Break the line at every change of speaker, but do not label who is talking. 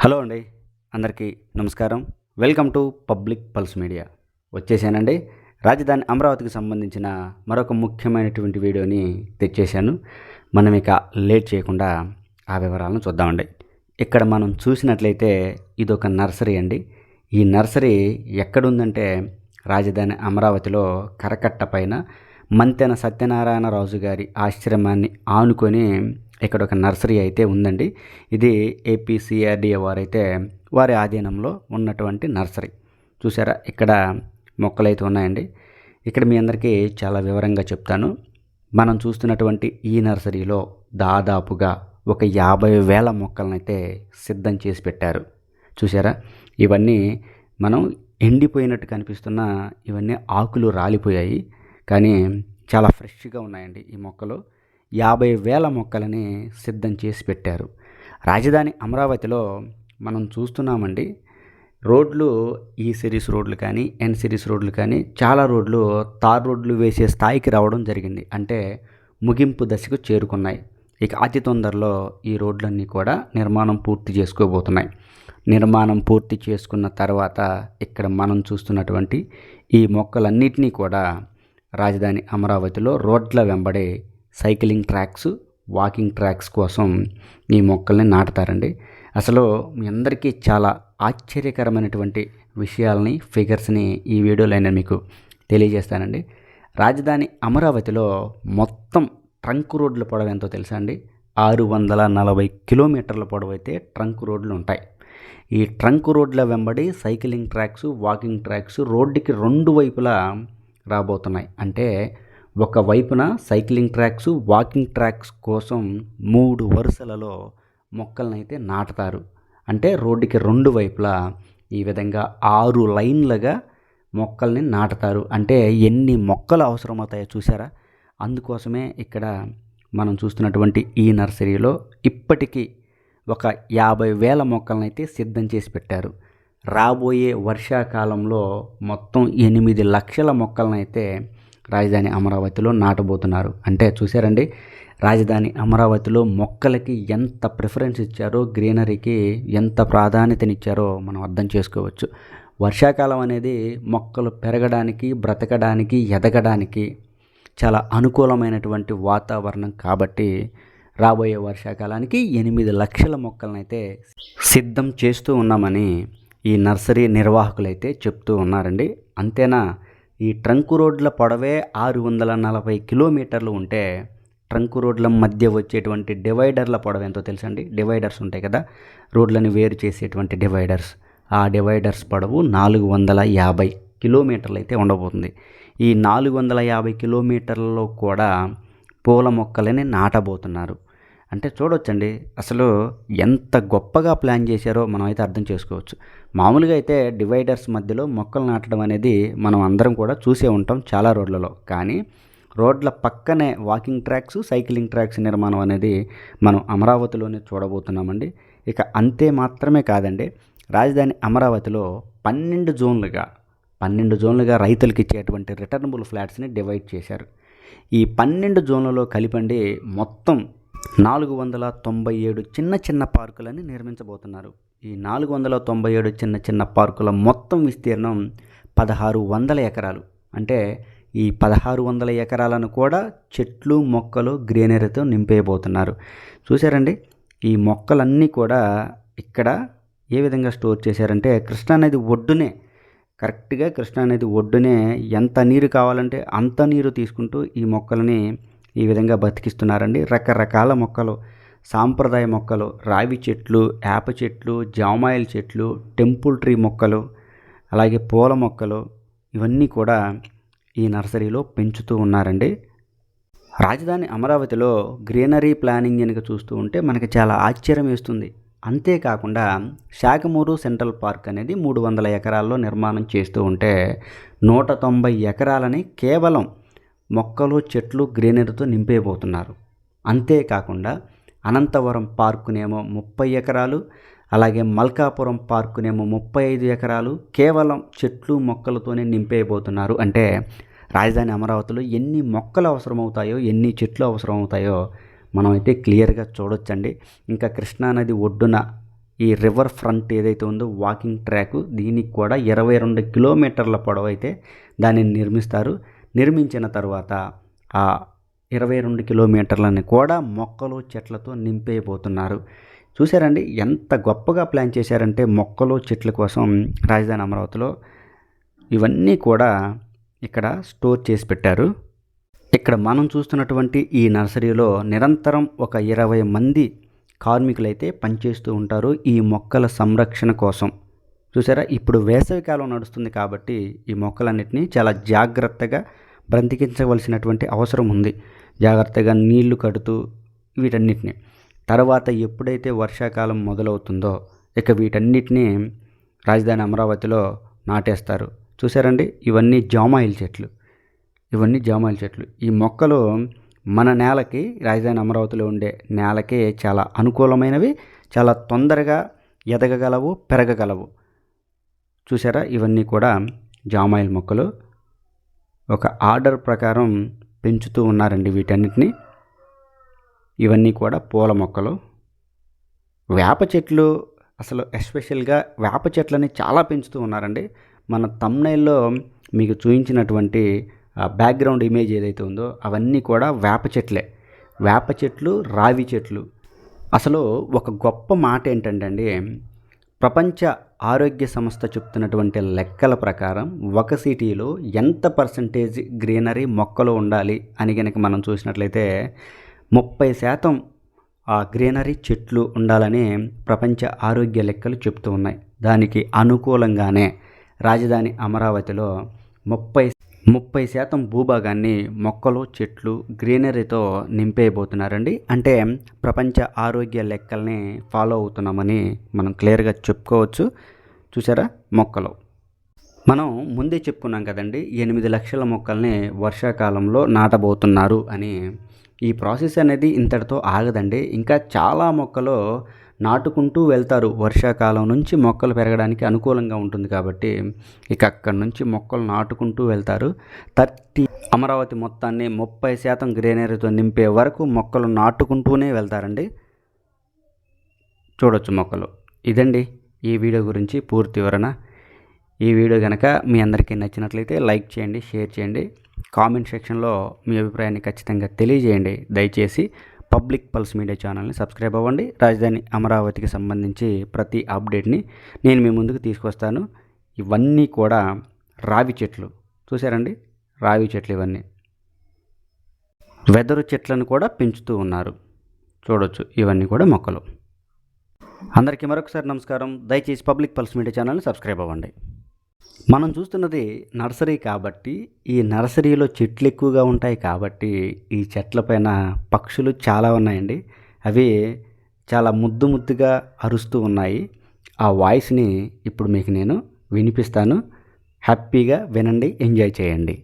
Hello అండి, అందరికీ నమస్కారం. Welcome to public pulse media. వచ్చేసానండి. రాజధాని అమరావతికి సంబంధించిన మరొక ముఖ్యమైనటువంటి వీడియోని తెచ్చేశాను. మనం ఇక లేట్ చేయకుండా ఆ వివరాలను చూద్దామండి. ఇక్కడ మనం చూసినట్లయితే ఇదొక నర్సరీ అండి. ఈ నర్సరీ ఎక్కడుందంటే రాజధాని అమరావతిలో కరకట్ట పైన మంతెన సత్యనారాయణరాజు గారి ఆశ్రమాన్ని ఆనుకొని ఇక్కడ ఒక నర్సరీ అయితే ఉందండి. ఇది ఏపీసీఆర్డీఏ వారైతే వారి ఆధీనంలో ఉన్నటువంటి నర్సరీ. చూసారా, ఇక్కడ మొక్కలైతే ఉన్నాయండి. ఇక్కడ మీ అందరికీ చాలా వివరంగా చెప్తాను. మనం చూస్తున్నటువంటి ఈ నర్సరీలో దాదాపుగా ఒక 50,000 మొక్కలనైతే సిద్ధం చేసి పెట్టారు. చూసారా, ఇవన్నీ మనం ఎండిపోయినట్టు కనిపిస్తున్న ఇవన్నీ ఆకులు రాలిపోయాయి, కానీ చాలా ఫ్రెష్గా ఉన్నాయండి ఈ మొక్కలు. 50,000 మొక్కలని సిద్ధం చేసి పెట్టారు. రాజధాని అమరావతిలో మనం చూస్తున్నామండి, రోడ్లు ఈ సిరీస్ రోడ్లు కానీ ఎన్ సిరీస్ రోడ్లు కానీ చాలా రోడ్లు తార్ రోడ్లు వేసే స్థాయికి రావడం జరిగింది. అంటే ముగింపు దశకు చేరుకున్నాయి. ఇక అతి తొందరలో ఈ రోడ్లన్నీ కూడా నిర్మాణం పూర్తి చేసుకోబోతున్నాయి. నిర్మాణం పూర్తి చేసుకున్న తర్వాత ఇక్కడ మనం చూస్తున్నటువంటి ఈ మొక్కలన్నిటినీ కూడా రాజధాని అమరావతిలో రోడ్ల వెంబడే సైక్లింగ్ ట్రాక్స్, వాకింగ్ ట్రాక్స్ కోసం ఈ మొక్కల్ని నాటుతారండి. అసలు మీ అందరికీ చాలా ఆశ్చర్యకరమైనటువంటి విషయాలని, ఫిగర్స్ని ఈ వీడియోలో నేను మీకు తెలియజేస్తానండి. రాజధాని అమరావతిలో మొత్తం ట్రంక్ రోడ్ల పొడవు ఎంతో తెలుసా అండి? 640 కిలోమీటర్ల పొడవు అయితే ట్రంక్ రోడ్లు ఉంటాయి. ఈ ట్రంక్ రోడ్ల వెంబడి సైక్లింగ్ ట్రాక్స్, వాకింగ్ ట్రాక్స్ రోడ్డుకి 2 వైపులా రాబోతున్నాయి. అంటే ఒక వైపున సైక్లింగ్ ట్రాక్స్, వాకింగ్ ట్రాక్స్ కోసం 3 వరుసలలో మొక్కలనైతే నాటుతారు. అంటే రోడ్డుకి 2 వైపులా ఈ విధంగా 6 లైన్లుగా మొక్కల్ని నాటుతారు. అంటే ఎన్ని మొక్కలు అవసరమవుతాయో చూసారా. అందుకోసమే ఇక్కడ మనం చూస్తున్నటువంటి ఈ నర్సరీలో ఇప్పటికీ ఒక 50,000 మొక్కలనైతే సిద్ధం చేసి పెట్టారు. రాబోయే వర్షాకాలంలో మొత్తం 8 లక్షల మొక్కలనైతే రాజధాని అమరావతిలో నాటబోతున్నారు. అంటే చూసారండి, రాజధాని అమరావతిలో మొక్కలకి ఎంత ప్రిఫరెన్స్ ఇచ్చారో, గ్రీనరీకి ఎంత ప్రాధాన్యతనిచ్చారో మనం అర్థం చేసుకోవచ్చు. వర్షాకాలం అనేది మొక్కలు పెరగడానికి, బ్రతకడానికి, ఎదగడానికి చాలా అనుకూలమైనటువంటి వాతావరణం. కాబట్టి రాబోయే వర్షాకాలానికి 8 లక్షల మొక్కలనైతే సిద్ధం చేస్తూ ఉన్నామని ఈ నర్సరీ నిర్వాహకులైతే చెప్తూ ఉన్నారండి. అంతేనా, ఈ ట్రంక్ రోడ్ల పొడవే 640 కిలోమీటర్లు ఉంటే ట్రంక్ రోడ్ల మధ్య వచ్చేటువంటి డివైడర్ల పొడవు ఎంతో తెలుసండి? డివైడర్స్ ఉంటాయి కదా, రోడ్లను వేరు చేసేటువంటి డివైడర్స్. ఆ డివైడర్స్ పొడవు 450 కిలోమీటర్లు అయితే ఉండబోతుంది. ఈ 450 కిలోమీటర్లలో కూడా పూల మొక్కలని నాటబోతున్నారు. అంటే చూడొచ్చండి, అసలు ఎంత గొప్పగా ప్లాన్ చేశారో మనం అయితే అర్థం చేసుకోవచ్చు. మామూలుగా అయితే డివైడర్స్ మధ్యలో మొక్కలు నాటడం అనేది మనం అందరం కూడా చూసే ఉంటాం చాలా రోడ్లలో. కానీ రోడ్ల పక్కనే వాకింగ్ ట్రాక్స్, సైక్లింగ్ ట్రాక్స్ నిర్మాణం అనేది మనం అమరావతిలోనే చూడబోతున్నామండి. ఇక అంతే మాత్రమే కాదండి, రాజధాని అమరావతిలో 12 జోన్లుగా రైతులకు ఇచ్చేటువంటి రిటర్నబుల్ ఫ్లాట్స్ని డివైడ్ చేశారు. ఈ 12 జోన్లలో కలిపండి మొత్తం 497 చిన్న చిన్న పార్కులని నిర్మించబోతున్నారు. ఈ 497 చిన్న చిన్న పార్కుల మొత్తం విస్తీర్ణం 1600 ఎకరాలు. అంటే ఈ 1600 ఎకరాలను కూడా చెట్లు, మొక్కలు, గ్రీనరీతో నింపేయబోతున్నారు. చూసారండి, ఈ మొక్కలన్నీ కూడా ఇక్కడ ఏ విధంగా స్టోర్ చేశారంటే కృష్ణానది ఒడ్డునే, కరెక్ట్గా కృష్ణానది ఒడ్డునే ఎంత నీరు కావాలంటే అంత నీరు తీసుకుంటూ ఈ మొక్కలని ఈ విధంగా బతికిస్తున్నారండి. రకరకాల మొక్కలు, సాంప్రదాయ మొక్కలు, రావి చెట్లు, వేప చెట్లు, జామాయిల్ చెట్లు, టెంపుల్ ట్రీ మొక్కలు, అలాగే పూల మొక్కలు, ఇవన్నీ కూడా ఈ నర్సరీలో పెంచుతూ ఉన్నారండి. రాజధాని అమరావతిలో గ్రీనరీ ప్లానింగ్ కనుక చూస్తూ ఉంటే మనకి చాలా ఆశ్చర్యం వేస్తుంది. అంతేకాకుండా శాఖమూరు సెంట్రల్ పార్క్ అనేది 300 ఎకరాల్లో నిర్మాణం చేస్తూ ఉంటే 190 ఎకరాలని కేవలం మొక్కలు, చెట్లు, గ్రీనరీతో నింపేయబోతున్నారు. అంతేకాకుండా అనంతవరం పార్కునేమో 30 ఎకరాలు, అలాగే మల్కాపురం పార్కునేమో 35 ఎకరాలు కేవలం చెట్లు, మొక్కలతోనే నింపేయబోతున్నారు. అంటే రాజధాని అమరావతిలో ఎన్ని మొక్కలు అవసరమవుతాయో, ఎన్ని చెట్లు అవసరమవుతాయో మనమైతే క్లియర్గా చూడొచ్చండి. ఇంకా కృష్ణానది ఒడ్డున ఈ రివర్ ఫ్రంట్ ఏదైతే ఉందో వాకింగ్ ట్రాక్, దీనికి కూడా 22 కిలోమీటర్ల పొడవైతే దానిని నిర్మిస్తారు. నిర్మించిన తర్వాత ఆ 22 కిలోమీటర్లని కూడా మొక్కలు చెట్లతో నింపేయబోతున్నారు. చూసారండి ఎంత గొప్పగా ప్లాన్ చేశారంటే మొక్కలు చెట్ల కోసం రాజధాని అమరావతిలో ఇవన్నీ కూడా ఇక్కడ స్టోర్ చేసి పెట్టారు. ఇక్కడ మనం చూస్తున్నటువంటి ఈ నర్సరీలో నిరంతరం ఒక 20 మంది కార్మికులైతే పనిచేస్తూ ఉంటారు ఈ మొక్కల సంరక్షణ కోసం. చూసారా, ఇప్పుడు వేసవికాలం నడుస్తుంది కాబట్టి ఈ మొక్కలన్నిటినీ చాలా జాగ్రత్తగా బ్రతికించవలసినటువంటి అవసరం ఉంది. జాగ్రత్తగా నీళ్లు కడుతూ వీటన్నిటిని తర్వాత ఎప్పుడైతే వర్షాకాలం మొదలవుతుందో ఇక వీటన్నిటినీ రాజధాని అమరావతిలో నాటేస్తారు. చూసారండి, ఇవన్నీ జామాయిల్ చెట్లు. ఈ మొక్కలు మన నేలకి, రాజధాని అమరావతిలో ఉండే నేలకి చాలా అనుకూలమైనవి, చాలా తొందరగా ఎదగగలవు, పెరగగలవు. చూసారా, ఇవన్నీ కూడా జామాయిల్ మొక్కలు ఒక ఆర్డర్ ప్రకారం పెంచుతూ ఉన్నారండి వీటన్నిటిని. ఇవన్నీ కూడా పూల మొక్కలు. వేప చెట్లు, అసలు ఎస్పెషల్గా వేప చెట్లని చాలా పెంచుతూ ఉన్నారండి. మన థంబ్నెయిల్లో మీకు చూపించినటువంటి బ్యాక్గ్రౌండ్ ఇమేజ్ ఏదైతే ఉందో అవన్నీ కూడా వేప చెట్లు, రావి చెట్లు. అసలు ఒక గొప్ప మాట ఏంటంటే అండి, ప్రపంచ ఆరోగ్య సంస్థ చెప్తున్నటువంటి లెక్కల ప్రకారం ఒక సిటీలో ఎంత పర్సంటేజ్ గ్రీనరీ మొక్కలు ఉండాలి అని కనుక మనం చూసినట్లయితే 30% ఆ గ్రీనరీ చెట్లు ఉండాలని ప్రపంచ ఆరోగ్య లెక్కలు చెప్తూ ఉన్నాయి. దానికి అనుకూలంగానే రాజధాని అమరావతిలో 30% భూభాగాన్ని మొక్కలు, చెట్లు, గ్రీనరీతో నింపేయబోతున్నారండి. అంటే ప్రపంచ ఆరోగ్య లెక్కల్ని ఫాలో అవుతున్నామని మనం క్లియర్గా చెప్పుకోవచ్చు. చూసారా, మొక్కలు మనం ముందే చెప్పుకున్నాం కదండి, 8 లక్షల మొక్కల్ని వర్షాకాలంలో నాటబోతున్నారు అని. ఈ ప్రాసెస్ అనేది ఇంతటితో ఆగదండి, ఇంకా చాలా మొక్కలు నాటుకుంటూ వెళ్తారు. వర్షాకాలం నుంచి మొక్కలు పెరగడానికి అనుకూలంగా ఉంటుంది కాబట్టి ఇక అక్కడి నుంచి మొక్కలు నాటుకుంటూ వెళ్తారు. అమరావతి మొత్తాన్ని 30% గ్రీనరీతో నింపే వరకు మొక్కలు నాటుకుంటూనే వెళ్తారండి. చూడొచ్చు మొక్కలు. ఇదండి ఈ వీడియో గురించి పూర్తి వివరణ. ఈ వీడియో కనుక మీ అందరికీ నచ్చినట్లయితే లైక్ చేయండి, షేర్ చేయండి, కామెంట్ సెక్షన్లో మీ అభిప్రాయాన్ని ఖచ్చితంగా తెలియజేయండి. దయచేసి పబ్లిక్ పల్స్ మీడియా ఛానల్ని సబ్స్క్రైబ్ అవ్వండి. రాజధాని అమరావతికి సంబంధించి ప్రతి అప్డేట్ని నేను మీ ముందుకు తీసుకొస్తాను. ఇవన్నీ కూడా రావి చెట్లు. చూసారండి, రావి చెట్లు ఇవన్నీ. వెదరు చెట్లను కూడా పెంచుతూ ఉన్నారు. చూడొచ్చు, ఇవన్నీ కూడా మొక్కలు. అందరికీ మరొకసారి నమస్కారం. దయచేసి పబ్లిక్ పల్స్ మీడియా ఛానల్ని సబ్స్క్రైబ్ అవ్వండి. మనం చూస్తున్నది నర్సరీ కాబట్టి ఈ నర్సరీలో చెట్లు ఎక్కువగా ఉంటాయి కాబట్టి ఈ చెట్లపైన పక్షులు చాలా ఉన్నాయండి. అవి చాలా ముద్దుగా అరుస్తూ ఉన్నాయి. ఆ వాయిస్ని ఇప్పుడు మీకు నేను వినిపిస్తాను. హ్యాపీగా వినండి, ఎంజాయ్ చేయండి.